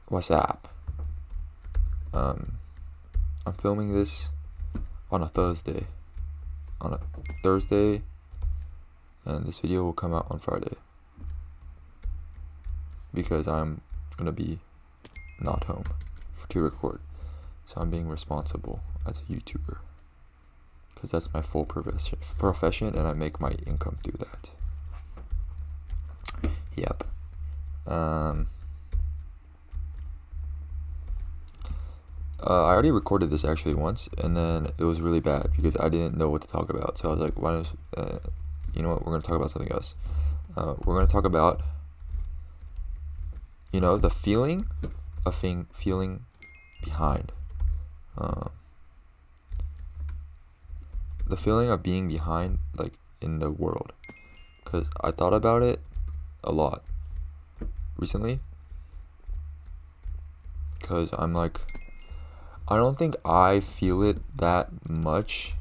What's up? I'm filming this on a Thursday. On a Thursday, and this video will come out on Friday. Because I'm gonna be not home to record. So I'm being responsible as a YouTuber. Because that's my full profession, and I make my income through that. Yep. I already recorded this actually once, and then it was really bad because I didn't know what to talk about. So I was like, why don't you know what? We're gonna talk about something else. We're gonna talk about the feeling of feeling behind. The feeling of being behind, like, in the world. Because I thought about it a lot recently. Because I'm like, I don't think I feel it that much.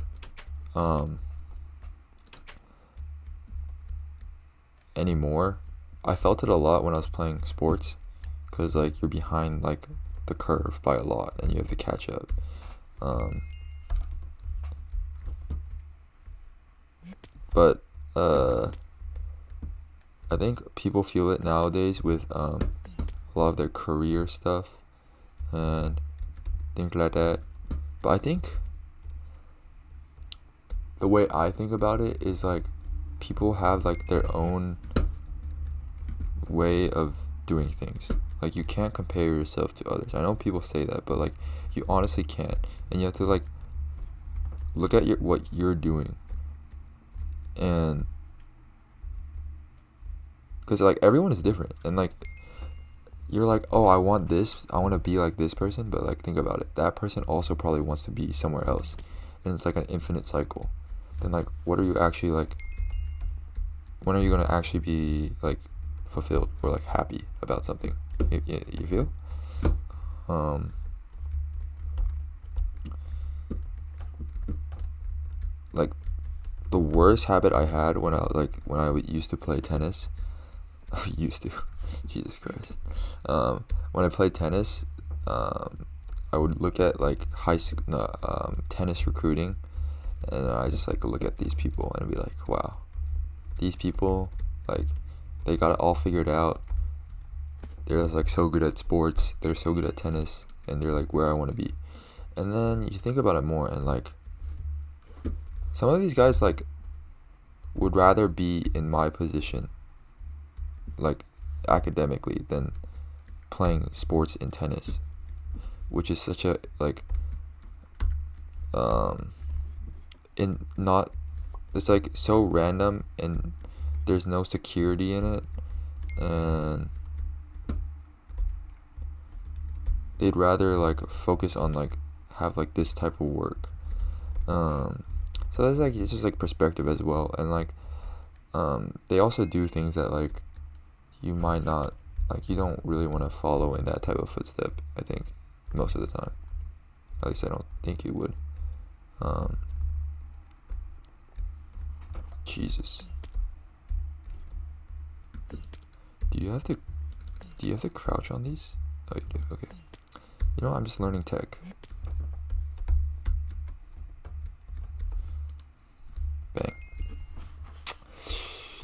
Anymore. I felt it a lot when I was playing sports. Because, like, you're behind, like, the curve by a lot, and you have to catch up. But I think people feel it nowadays with a lot of their career stuff and things like that. But I think the way I think about it is, like, people have, like, their own way of doing things. Like, you can't compare yourself to others. I know people say that, but, like, you honestly can't. And you have to, like, look at what you're doing. And because, like, everyone is different, and, like, you're like, oh, I want to be like this person, but, like, think about it, that person also probably wants to be somewhere else, and it's like an infinite cycle. Then, like, what are you actually, like, when are you gonna actually be, like, fulfilled or, like, happy about something? You feel? Like, the worst habit I had when I used to play tennis. Used to, Jesus Christ. When I played tennis, I would look at, like, high school tennis recruiting, and I just, like, look at these people and be like, wow, these people, like, they got it all figured out. They're, like, so good at sports. They're so good at tennis, and they're, like, where I want to be. And then you think about it more, and, like, some of these guys, like, would rather be in my position, like, academically, than playing sports in tennis, which is such a, like, it's, like, so random, and there's no security in it, and they'd rather, like, focus on, like, have, like, this type of work. So that's, like, it's just, like, perspective as well, and, like, they also do things that, like, you might not, like, you don't really want to follow in that type of footstep, I think, most of the time. At least I don't think you would. Jesus. Do you have to crouch on these? Oh, you do. Okay. You know, I'm just learning tech. Bang.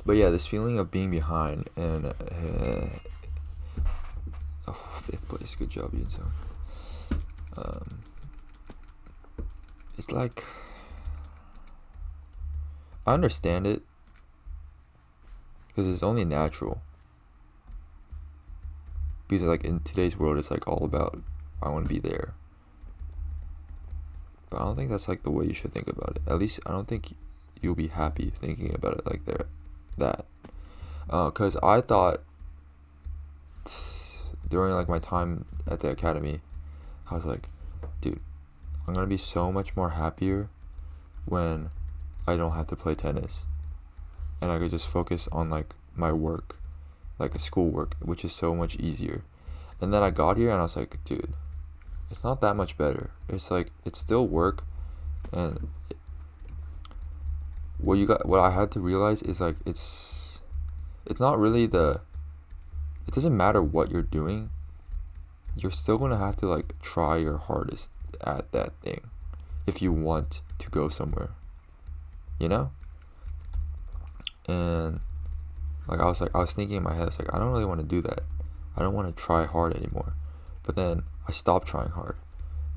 But yeah, this feeling of being behind, and fifth place. Good job, Yinso. It's like, I understand it because it's only natural. Because, like, in today's world, it's, like, all about, I want to be there. But I don't think that's, like, the way you should think about it. At least I don't think you'll be happy thinking about it like that. Because I thought during, like, my time at the academy, I was like, dude, I'm gonna be so much more happier when I don't have to play tennis, and I could just focus on, like, my work, like, a schoolwork, which is so much easier. And then I got here and I was like, dude, it's not that much better. It's, like, it's still work, and what I had to realize is, like, it's not really it doesn't matter what you're doing. you're still gonna have to like try your hardest at that thing if you want to go somewhere, you know? And like I was thinking in my head, it's like I don't really want to do that. I don't want to try hard anymore. But then I stopped trying hard,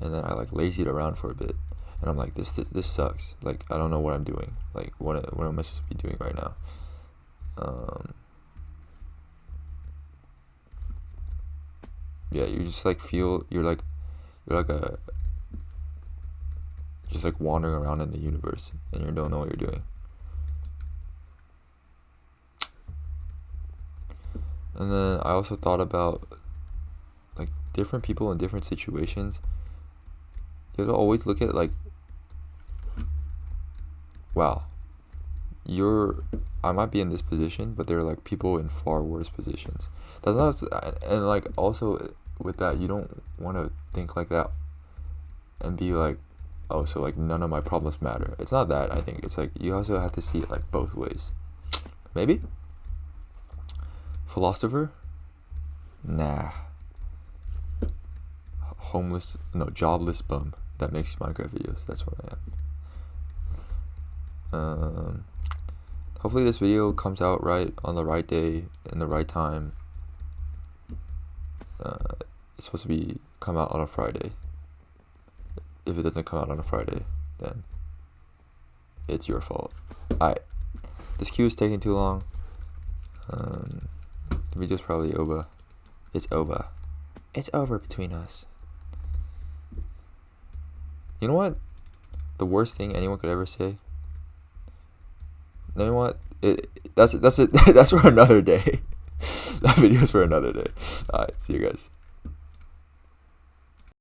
and then I like lazied around for a bit, and I'm like, this sucks. Like I don't know what I'm doing. Like what am I supposed to be doing right now? Yeah, you just like feel you're like a just like wandering around in the universe, and you don't know what you're doing. And then I also thought about like different people in different situations. You have to always look at like, wow, I might be in this position, but there are like people in far worse positions. That's not, and like also with that, you don't want to think like that and be like, oh, so like none of my problems matter. It's not that. I think it's like you also have to see it like both ways. Maybe philosopher, nah. Jobless bum that makes Minecraft videos. That's what I am. Hopefully this video comes out right on the right day in the right time. It's supposed to come out on a Friday. If it doesn't come out on a Friday, then it's your fault. Alright, this queue is taking too long. The video's probably over. It's over. It's over between us. You know what? The worst thing anyone could ever say. You know what? That's it. That's for another day. That video's for another day. Alright, see you guys.